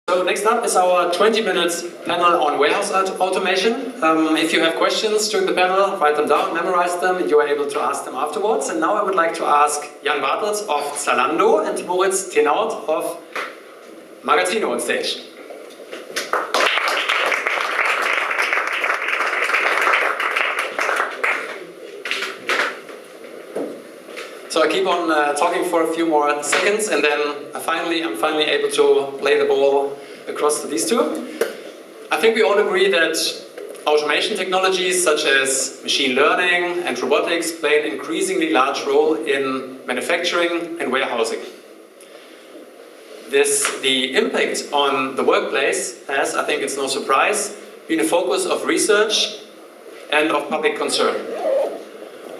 So next up is our 20 minutes panel on warehouse automation. If you have questions during the panel, write them down, memorize them, and you are able to ask them afterwards. And now I would like to ask Jan Bartels of Zalando and Moritz Tenorth of Magazino on stage. So I keep on talking for a few more seconds, and then I'm finally able to play the ball across to these two. I think we all agree that automation technologies such as machine learning and robotics play an increasingly large role in manufacturing and warehousing. The impact on the workplace has, I think it's no surprise, been a focus of research and of public concern.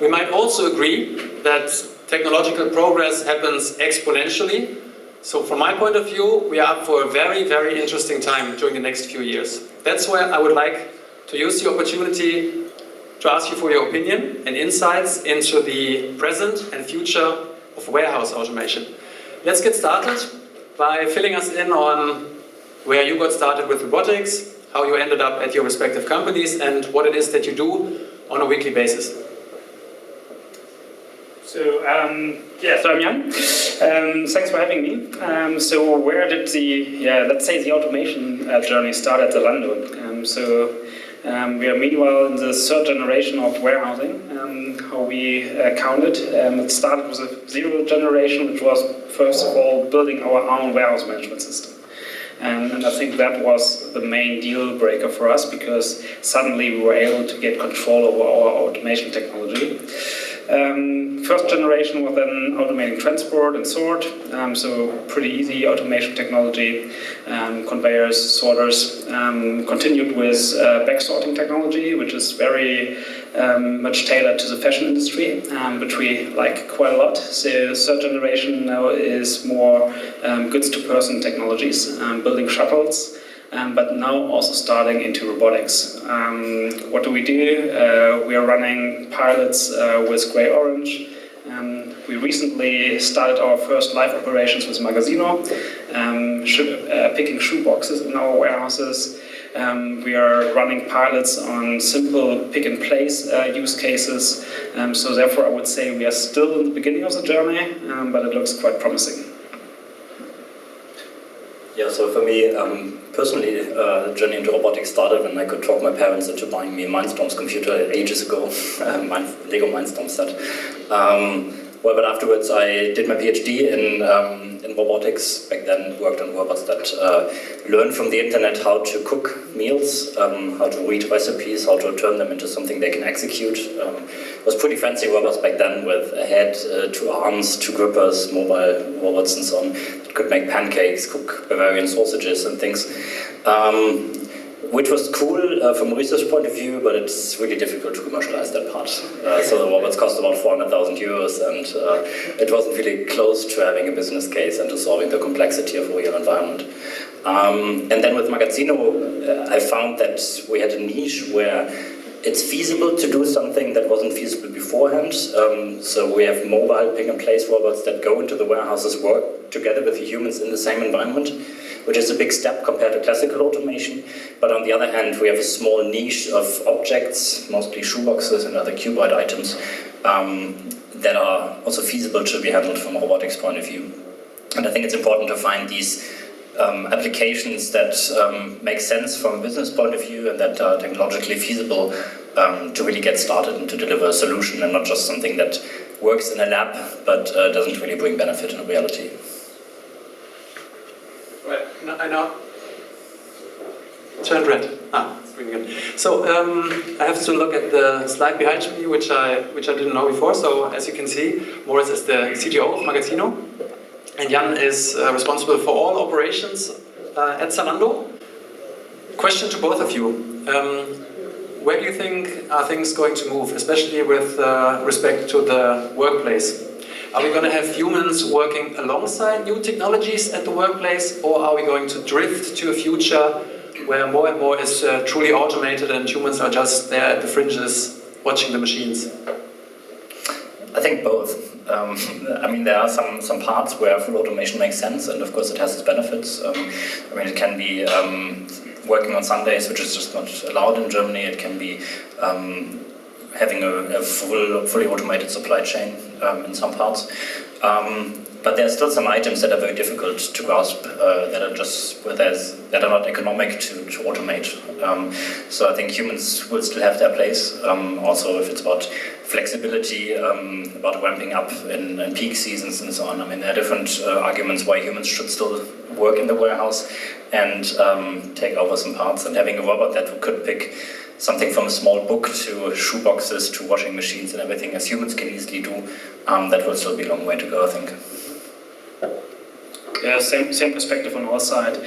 We might also agree that technological progress happens exponentially. So from my point of view, we are up for a very, very interesting time during the next few years. That's where I would like to use the opportunity to ask you for your opinion and insights into the present and future of warehouse automation. Let's get started by filling us in on where you got started with robotics, how you ended up at your respective companies, and what it is that you do on a weekly basis. So I'm Jan. Thanks for having me. So where did let's say the automation journey start at Zalando? We are meanwhile in the third generation of warehousing. How we count it. It started with a zero generation, which was first of all building our own warehouse management system. And I think that was the main deal breaker for us, because suddenly we were able to get control over our automation technology. First generation was then automating transport and sort, so pretty easy automation technology, conveyors, sorters. Continued with back sorting technology, which is very much tailored to the fashion industry, which we like quite a lot. So third generation now is more goods-to-person technologies, building shuttles. But now also starting into robotics. What do? We are running pilots with Gray-Orange. We recently started our first live operations with Magazino, picking shoe boxes in our warehouses. We are running pilots on simple pick-and-place use cases. So therefore I would say we are still in the beginning of the journey, but it looks quite promising. Yeah, so for me, personally, the journey into robotics started when I could talk my parents into buying me a Mindstorms computer ages ago, Lego Mindstorms set. But afterwards I did my PhD in robotics. Back then worked on robots that learn from the internet how to cook meals, how to read recipes, how to turn them into something they can execute. It was pretty fancy robots back then, with a head, two arms, two grippers, mobile robots and so on, that could make pancakes, cook Bavarian sausages and things. Which was cool from a research point of view, but it's really difficult to commercialize that part. So the robots cost about 400,000 euros, and it wasn't really close to having a business case and to solving the complexity of a real environment. And then with Magazino, I found that we had a niche where it's feasible to do something that wasn't feasible beforehand. So we have mobile pick-and-place robots that go into the warehouses, work together with the humans in the same environment, which is a big step compared to classical automation. But on the other hand, we have a small niche of objects, mostly shoeboxes and other cuboid items, that are also feasible to be handled from a robotics point of view. And I think it's important to find these applications that make sense from a business point of view and that are technologically feasible to really get started and to deliver a solution, and not just something that works in a lab but doesn't really bring benefit in reality. Right, I know. Turned red. It's really good. So I have to look at the slide behind me, which I didn't know before. So as you can see, Moritz is the CTO of Magazino, and Jan is responsible for all operations at Zalando. Question to both of you. Where do you think are things going to move, especially with respect to the workplace? Are we going to have humans working alongside new technologies at the workplace, or are we going to drift to a future where more and more is truly automated and humans are just there at the fringes watching the machines? I think both. I mean, there are some parts where full automation makes sense, and of course it has its benefits. I mean, it can be working on Sundays, which is just not allowed in Germany. It can be having a fully automated supply chain in some parts. But there are still some items that are very difficult to grasp, that are not economic to automate. So I think humans will still have their place. Also, if it's about flexibility, about ramping up in peak seasons and so on. I mean, there are different arguments why humans should still work in the warehouse and take over some parts. And having a robot that could pick something from a small book to shoe boxes to washing machines and everything, as humans can easily do, that will still be a long way to go, I think. Yeah, same perspective on our side.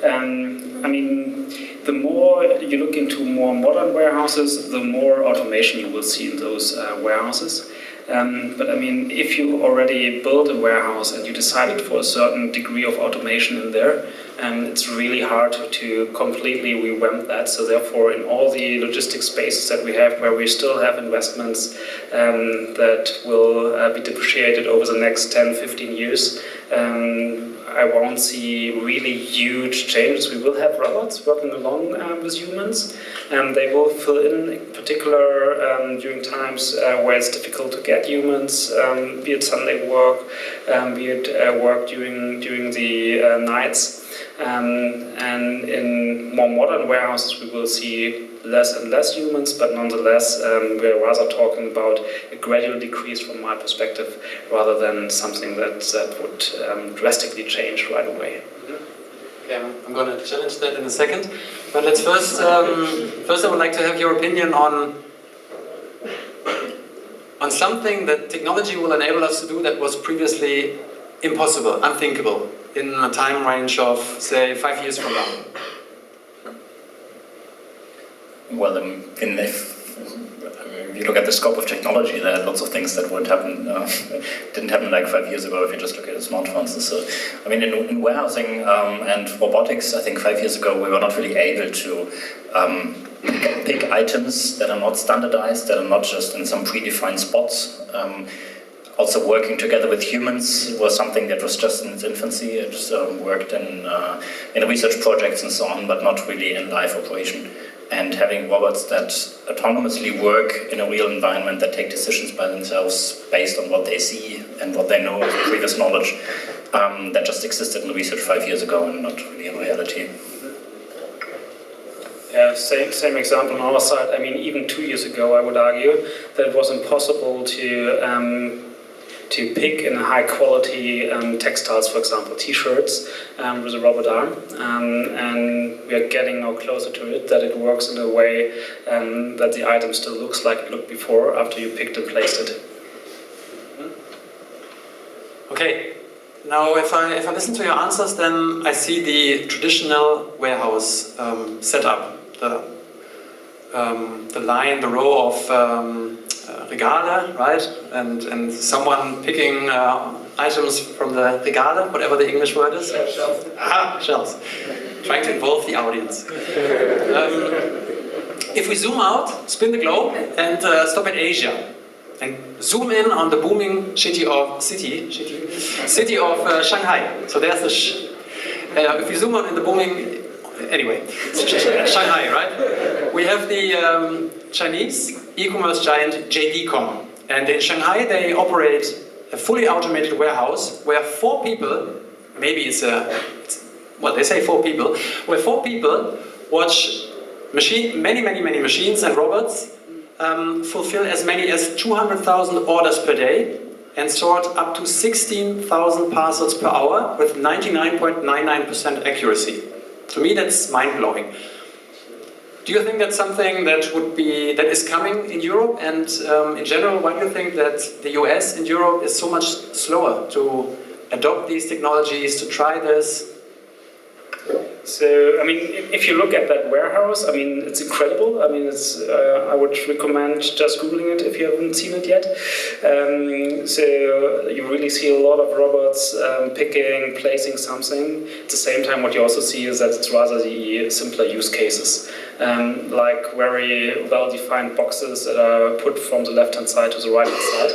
I mean, the more you look into more modern warehouses, the more automation you will see in those warehouses. But I mean, if you already built a warehouse and you decided for a certain degree of automation in there, it's really hard to completely revamp that. So therefore, in all the logistics spaces that we have, where we still have investments that will be depreciated over the next 10, 15 years, I won't see really huge changes. We will have robots working along with humans. They will fill in particular during times where it's difficult to get humans, be it Sunday work, be it work during the nights. And in more modern warehouses we will see less and less humans, but nonetheless we're rather talking about a gradual decrease from my perspective, rather than something that would drastically change right away. Okay, I'm going to challenge that in a second, but let's first I would like to have your opinion on something that technology will enable us to do that was previously impossible, unthinkable, in a time range of, say, 5 years from now. Well, if you look at the scope of technology, there are lots of things that won't happen, didn't happen like 5 years ago if you just look at the smartphones. So, I mean, in warehousing and robotics, I think 5 years ago we were not really able to pick items that are not standardized, that are not just in some predefined spots. Also, working together with humans was something that was just in its infancy. It worked in research projects and so on, but not really in live operation. And having robots that autonomously work in a real environment, that take decisions by themselves based on what they see and what they know as previous knowledge, that just existed in research 5 years ago and not really in reality. Yeah, same example on our side. I mean, even 2 years ago, I would argue that it was impossible to pick in high quality textiles, for example, t-shirts with a robot arm, and we are getting now closer to it, that it works in a way that the item still looks like it looked before after you picked and placed it. Okay, now if I listen to your answers, then I see the traditional warehouse setup, the line, the row of Regale, right? And someone picking items from the Regale, whatever the English word is. Shelves. Aha, shelves. Trying to involve the audience. If we zoom out, spin the globe, and stop at Asia, and zoom in on the booming city of Shanghai. So there's the if we zoom out in the booming, anyway, Shanghai, right? We have the Chinese e-commerce giant JD.com, and in Shanghai they operate a fully automated warehouse where 4 people, maybe well, they say 4 people, where 4 people watch many machines and robots fulfill as many as 200,000 orders per day and sort up to 16,000 parcels per hour with 99.99% accuracy. To me, that's mind-blowing. Do you think that's something that is coming in Europe? And in general, why do you think that the US and Europe is so much slower to adopt these technologies, to try this? So, I mean, if you look at that warehouse, I mean, it's incredible. I mean, I would recommend just Googling it if you haven't seen it yet. So you really see a lot of robots picking, placing something. At the same time, what you also see is that it's rather the simpler use cases, like very well-defined boxes that are put from the left-hand side to the right-hand side.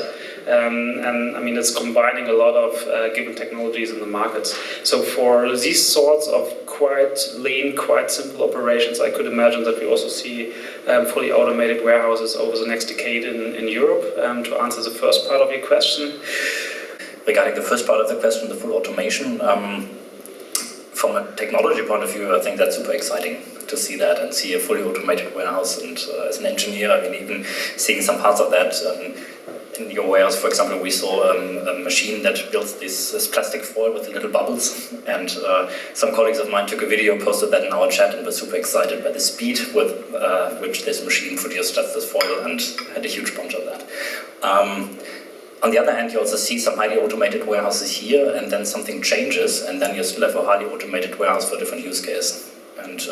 and I mean it's combining a lot of given technologies in the markets. So for these sorts of quite lean, quite simple operations, I could imagine that we also see fully automated warehouses over the next decade in Europe. To answer the first part of your question. Regarding the first part of the question, the full automation, from a technology point of view, I think that's super exciting to see that and see a fully automated warehouse. And as an engineer, I mean, even seeing some parts of that in your warehouse, for example, we saw a machine that builds this plastic foil with little bubbles. And some colleagues of mine took a video, posted that in our chat, and were super excited by the speed with which this machine produced just this foil, and had a huge bunch of that. On the other hand, you also see some highly automated warehouses here, and then something changes, and then you still have a highly automated warehouse for a different use case. And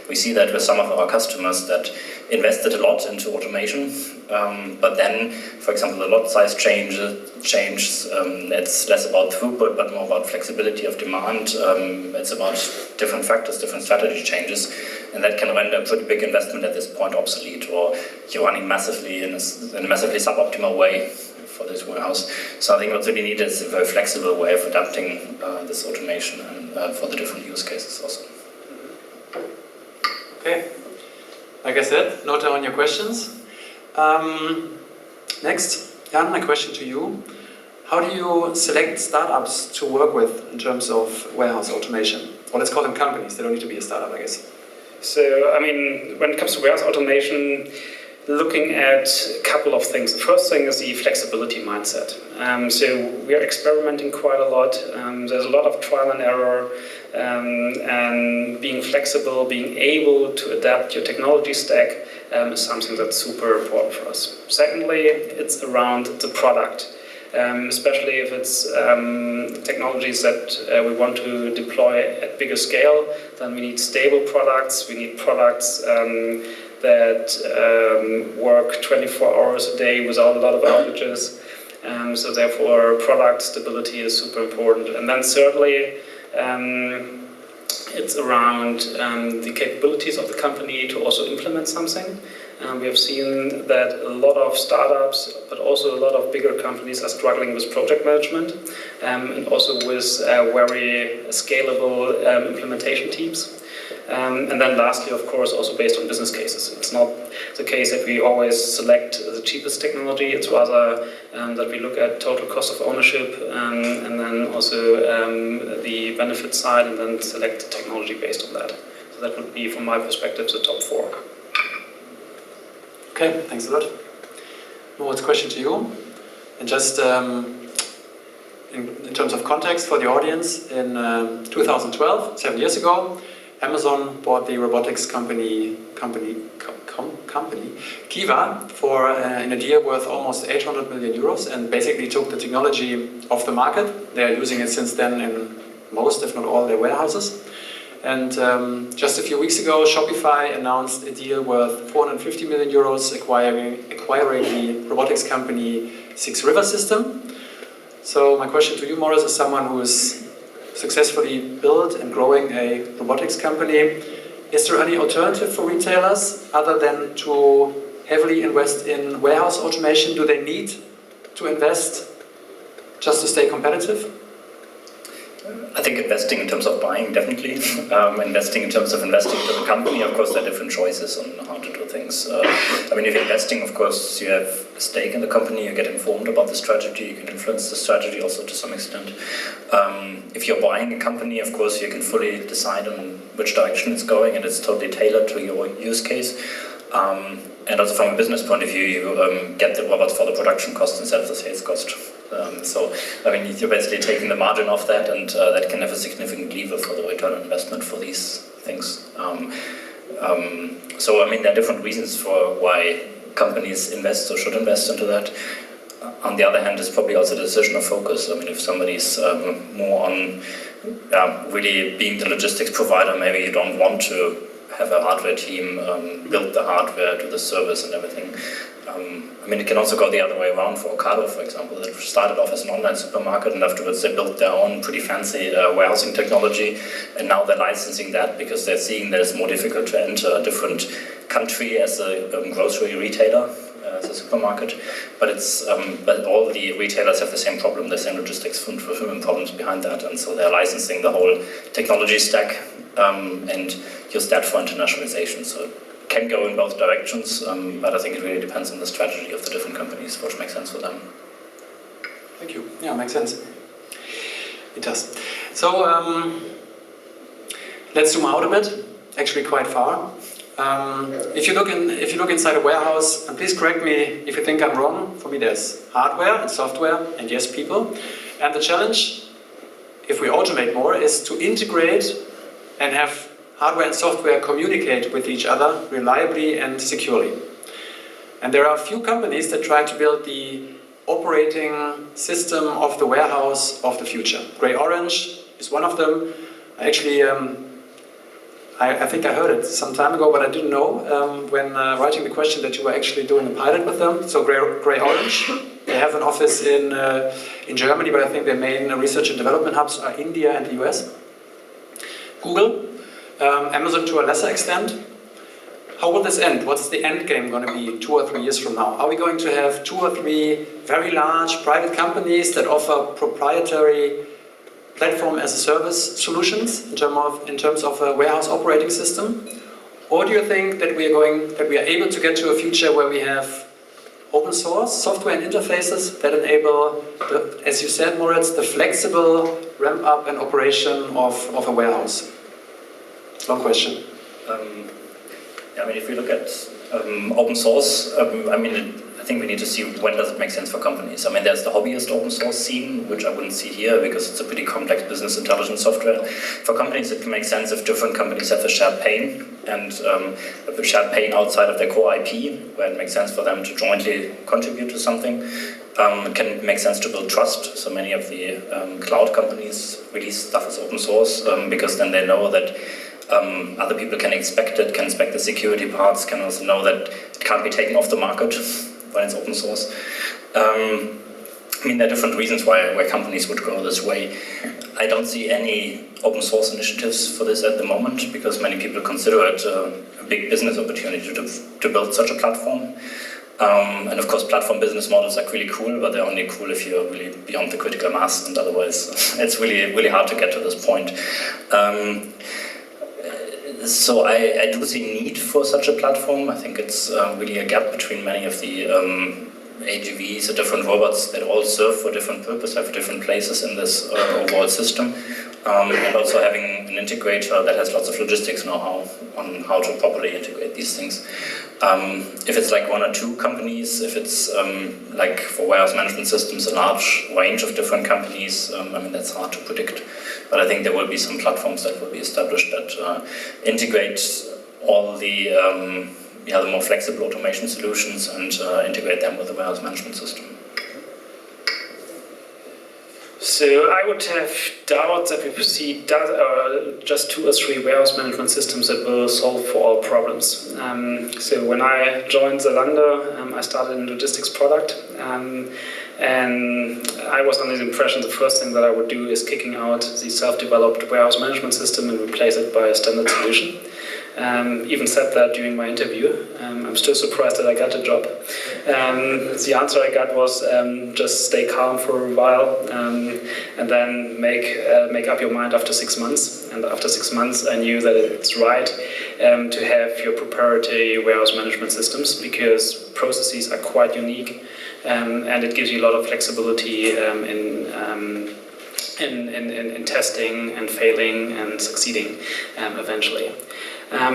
we see that with some of our customers that invested a lot into automation, but then, for example, the lot size changes. It's less about throughput, but more about flexibility of demand. It's about different factors, different strategy changes, and that can render a pretty big investment at this point obsolete, or you're running massively in a massively suboptimal way for this warehouse. So I think what's really needed is a very flexible way of adapting this automation and for the different use cases also. Okay, like I said, note down your questions. Next, Jan, my question to you. How do you select startups to work with in terms of warehouse automation? Or let's call them companies, they don't need to be a startup, I guess. So, I mean, when it comes to warehouse automation, looking at a couple of things. The first thing is the flexibility mindset. So we are experimenting quite a lot. There's a lot of trial and error, and being flexible, being able to adapt your technology stack is something that's super important for us. Secondly, it's around the product. Especially if it's technologies that we want to deploy at bigger scale, then we need stable products, we need products that work 24 hours a day without a lot of outages. So therefore product stability is super important. And then thirdly, it's around the capabilities of the company to also implement something. We have seen that a lot of startups, but also a lot of bigger companies are struggling with project management and also with very scalable implementation teams. And then lastly, of course, also based on business cases. It's not the case that we always select the cheapest technology, it's rather that we look at total cost of ownership and then also the benefit side and then select the technology based on that. So that would be, from my perspective, the top 4. Okay, thanks a lot. Moritz, question to you. And just in terms of context for the audience, in 2012, 7 years ago, Amazon bought the robotics company Kiva for in a deal worth almost 800 million euros, and basically took the technology off the market. They are using it since then in most, if not all, their warehouses. And just a few weeks ago, Shopify announced a deal worth 450 million euros acquiring the robotics company 6 River System. So my question to you, Moritz, as someone who is successfully built and growing a robotics company, is there any alternative for retailers other than to heavily invest in warehouse automation? Do they need to invest just to stay competitive? I think investing in terms of buying, definitely. Investing in terms of investing into the company, of course, there are different choices on how to do things. I mean, if you're investing, of course, you have a stake in the company, you get informed about the strategy, you can influence the strategy also to some extent. If you're buying a company, of course, you can fully decide on which direction it's going, and it's totally tailored to your use case. And also from a business point of view, you get the robots for the production cost instead of the sales cost. So, I mean, you're basically taking the margin off that, and that can have a significant lever for the return on investment for these things. So, I mean, there are different reasons for why companies invest or should invest into that. On the other hand, it's probably also the decision of focus. I mean, if somebody's more on really being the logistics provider, maybe you don't want to have a hardware team build the hardware, do the service and everything. I mean, it can also go the other way around for Ocado, for example, that started off as an online supermarket and afterwards they built their own pretty fancy warehousing technology, and now they're licensing that because they're seeing that it's more difficult to enter a different country as a grocery retailer. as a supermarket, but it's but all the retailers have the same problem, the same logistics fulfillment problems behind that, and so they're licensing the whole technology stack and use that for internationalization. So it can go in both directions, but I think it really depends on the strategy of the different companies, which makes sense for them. Thank you. Yeah, makes sense. It does. So let's zoom out a bit. Actually, quite far. If you look inside a warehouse, and please correct me if you think I'm wrong. For me, there's hardware and software, and yes, people. And the challenge, if we automate more, is to integrate and have hardware and software communicate with each other reliably and securely. And there are a few companies that try to build the operating system of the warehouse of the future. Grey Orange is one of them. Actually, I think I heard it some time ago, but I didn't know when writing the question that you were actually doing a pilot with them. So Grey Orange, they have an office in Germany, but I think their main research and development hubs are India and the US. Google, Amazon to a lesser extent. How will this end? What's the end game going to be 2 or 3 years from now? Are we going to have 2 or 3 very large private companies that offer proprietary platform as a service solutions in terms of a warehouse operating system? Or do you think that we are able to get to a future where we have open source software and interfaces that enable, as you said, Moritz, the flexible ramp up and operation of a warehouse? Long question. I mean, if we look at open source, I think we need to see when does it make sense for companies. I mean, there's the hobbyist open source scene, which I wouldn't see here because it's a pretty complex business intelligence software. For companies, it can make sense if different companies have a shared pain and a shared pain outside of their core IP, where it makes sense for them to jointly contribute to something. It can make sense to build trust. So many of the cloud companies release stuff as open source because then they know that other people can inspect it, can inspect the security parts, can also know that it can't be taken off the market when it's open source. I mean, there are different reasons why companies would go this way. I don't see any open source initiatives for this at the moment because many people consider it a big business opportunity to build such a platform. And of course, platform business models are really cool, but they're only cool if you're really beyond the critical mass, and otherwise it's really, really hard to get to this point. So I do see need for such a platform. I think it's really a gap between many of the AGVs, the different robots that all serve for different purpose, have different places in this overall system, and also having an integrator that has lots of logistics know-how on how to properly integrate these things. If it's like 1 or 2 companies, if it's like for warehouse management systems, a large range of different companies, I mean, that's hard to predict. But I think there will be some platforms that will be established that integrate all the more flexible automation solutions and integrate them with the warehouse management system. So I would have doubts that we will see just 2 or 3 warehouse management systems that will solve for all problems. So when I joined Zalando, I started in logistics product, and I was under the impression the first thing that I would do is kicking out the self-developed warehouse management system and replace it by a standard solution. Even said that during my interview. I'm still surprised that I got the job. The answer I got was just stay calm for a while and then make up your mind after 6 months. And after 6 months I knew that it's right to have your proprietary warehouse management systems because processes are quite unique and it gives you a lot of flexibility in testing and failing and succeeding eventually.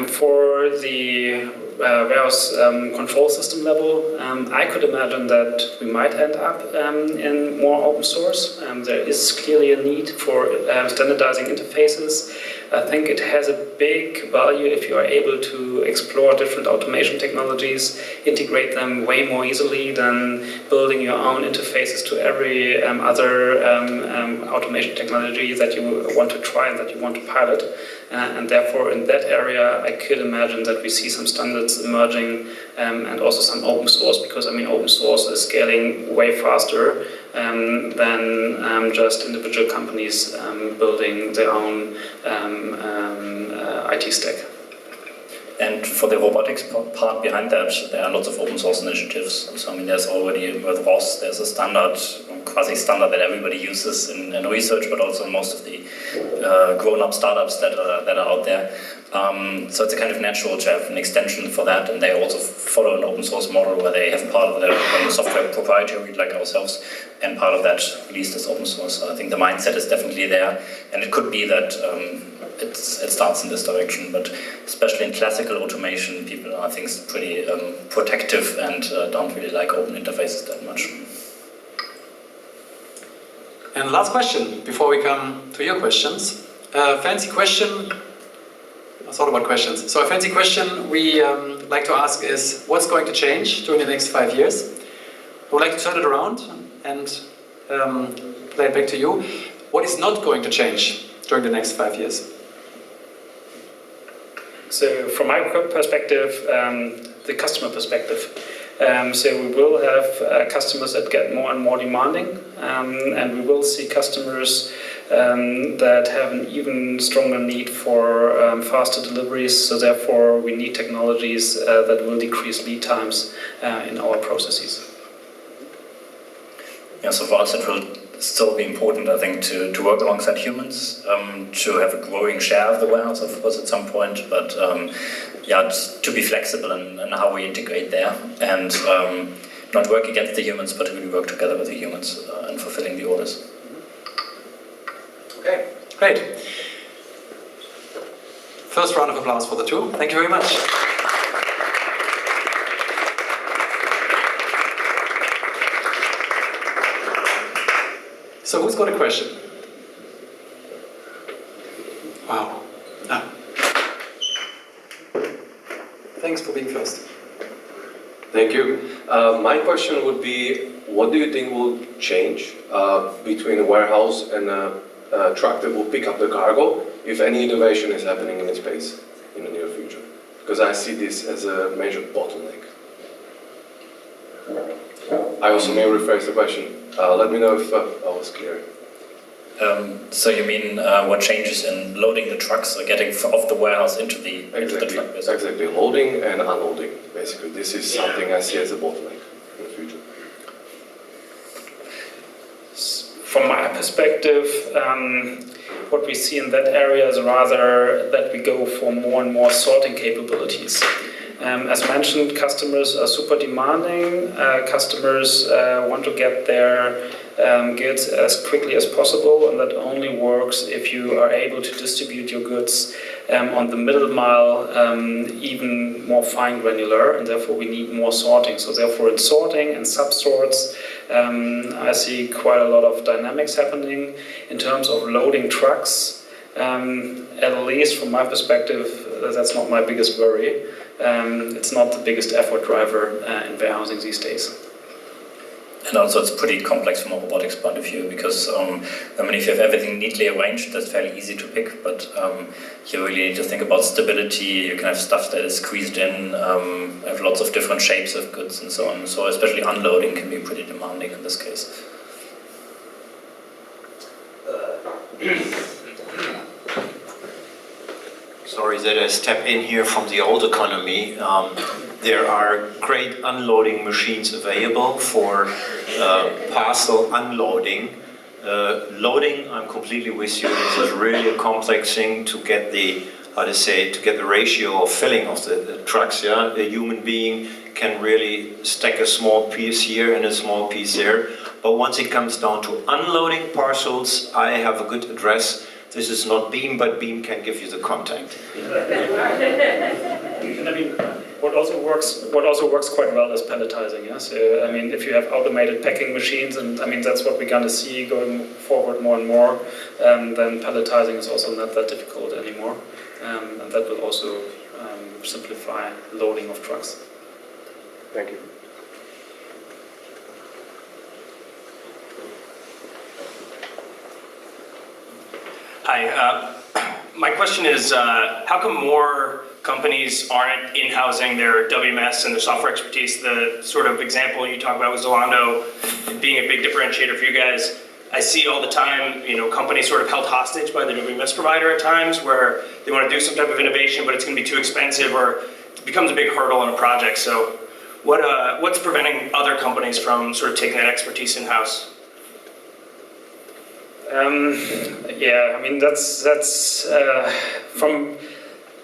For the warehouse control system level, I could imagine that we might end up in more open source. There is clearly a need for standardizing interfaces. I think it has a big value if you are able to explore different automation technologies, integrate them way more easily than building your own interfaces to every other automation technology that you want to try and that you want to pilot. And therefore, in that area, I could imagine that we see some standards emerging and also some open source, because I mean, open source is scaling way faster than just individual companies building their own IT stack. And for the robotics part behind that, there are lots of open source initiatives. So I mean, there's already with ROS, there's a standard, quasi-standard that everybody uses in research, but also in most of the grown-up startups that are out there. So it's a kind of natural to have an extension for that, and they also follow an open source model where they have part of their software proprietary, like ourselves, and part of that released as open source. So I think the mindset is definitely there, and it could be that it starts in this direction, but especially in classical automation, people are, I think, pretty protective and don't really like open interfaces that much. And last question, before we come to your questions. Fancy question. I thought about questions. So a fancy question we like to ask is, what's going to change during the next 5 years? I would like to turn it around and play it back to you. What is not going to change during the next 5 years? So from my perspective, the customer perspective. So we will have customers that get more and more demanding, and we will see customers that have an even stronger need for faster deliveries. So therefore, we need technologies that will decrease lead times in our processes. Yeah, so for us it will still be important, I think, to work alongside humans, to have a growing share of the warehouse, of course, at some point, but yeah, to be flexible in how we integrate there, and not work against the humans, but really work together with the humans in fulfilling the orders. Okay, great. First round of applause for the two. Thank you very much. So who's got a question? Wow. Ah. Thanks for being first. Thank you. My question would be, what do you think will change between a warehouse and a truck that will pick up the cargo, if any innovation is happening in the space in the near future? Because I see this as a major bottleneck. I also may rephrase the question. Let me know if I was clear. So you mean what changes in loading the trucks or getting off the warehouse into the truck? Exactly, loading and unloading, basically. This is something I see as a bottleneck in the future. From my perspective, what we see in that area is rather that we go for more and more sorting capabilities. As mentioned, customers are super demanding. Customers want to get their goods as quickly as possible, and that only works if you are able to distribute your goods on the middle mile even more fine granular, and therefore we need more sorting. So therefore in sorting and subsorts, I see quite a lot of dynamics happening. In terms of loading trucks, at least from my perspective, that's not my biggest worry. It's not the biggest effort driver in warehousing these days. And also it's pretty complex from a robotics point of view, because I mean, if you have everything neatly arranged, that's fairly easy to pick, but you really need to think about stability. You can have stuff that is squeezed in, have lots of different shapes of goods and so on. So especially unloading can be pretty demanding in this case. Sorry that I step in here from the old economy. There are great unloading machines available for parcel unloading. Loading, I'm completely with you. This is really a complex thing to get the, to get the ratio of filling of the trucks. Yeah, a human being can really stack a small piece here and a small piece there. But once it comes down to unloading parcels, I have a good address. This is not Beam, but Beam can give you the contact. And I mean, what also works quite well is palletizing. Yeah? So I mean, if you have automated packing machines, and I mean that's what we're going to see going forward more and more, then palletizing is also not that difficult anymore, and that will also simplify loading of trucks. Thank you. Hi, my question is, how come more companies aren't in-housing their WMS and their software expertise? The sort of example you talk about with Zalando being a big differentiator for you guys. I see all the time, companies sort of held hostage by the WMS provider at times where they want to do some type of innovation, but it's going to be too expensive or it becomes a big hurdle on a project. So what's preventing other companies from sort of taking that expertise in-house? Yeah, I mean, that's from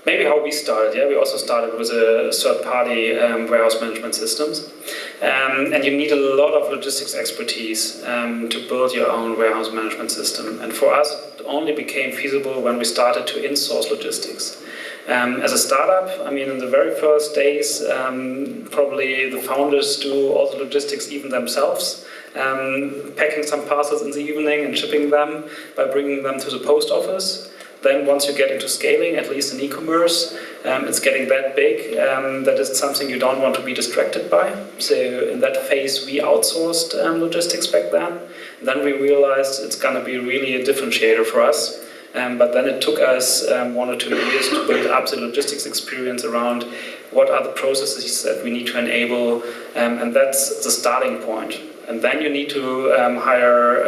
maybe how we started. Yeah, we also started with a third-party warehouse management systems. And you need a lot of logistics expertise to build your own warehouse management system. And for us, it only became feasible when we started to insource logistics. As a startup, I mean, in the very first days, probably the founders do all the logistics even themselves, packing some parcels in the evening and shipping them by bringing them to the post office. Then once you get into scaling, at least in e-commerce, it's getting that big that it's something you don't want to be distracted by. So in that phase, we outsourced logistics back then. Then we realized it's going to be really a differentiator for us. But then it took us 1 or 2 years to build up the logistics experience around what are the processes that we need to enable, and that's the starting point. And then you need to hire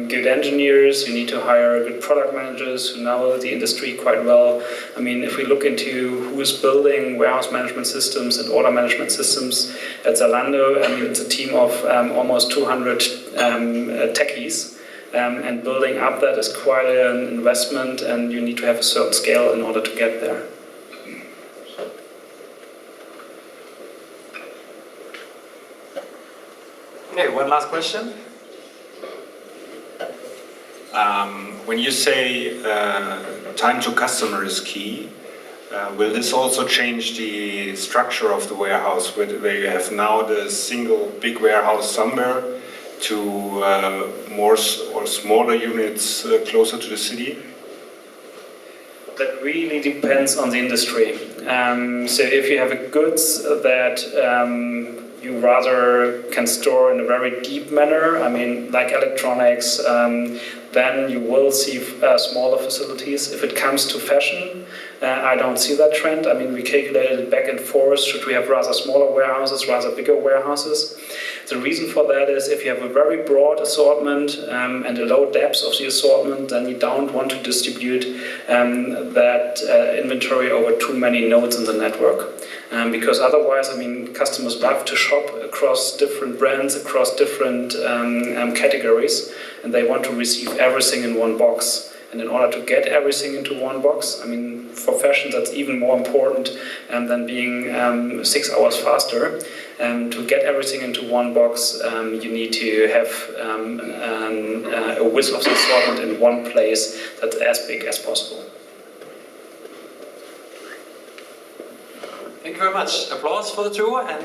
good engineers, you need to hire good product managers who know the industry quite well. I mean, if we look into who is building warehouse management systems and order management systems at Zalando, I mean, it's a team of almost 200 techies. And building up that is quite an investment, and you need to have a certain scale in order to get there. Okay, one last question. When you say time to customer is key, will this also change the structure of the warehouse, where you have now the single big warehouse somewhere to more or smaller units closer to the city? That really depends on the industry. So if you have a goods that you rather can store in a very deep manner, I mean, like electronics, then you will see smaller facilities. If it comes to fashion, I don't see that trend. I mean, we calculated it back and forth. Should we have rather smaller warehouses, rather bigger warehouses? The reason for that is if you have a very broad assortment and a low depth of the assortment, then you don't want to distribute that inventory over too many nodes in the network. Because otherwise, I mean, customers love to shop across different brands, across different categories, and they want to receive everything in one box. And in order to get everything into one box, I mean, for fashion, that's even more important than being 6 hours faster. To get everything into one box, you need to have a width of the assortment in one place that's as big as possible. Thank you very much. Applause for the two, and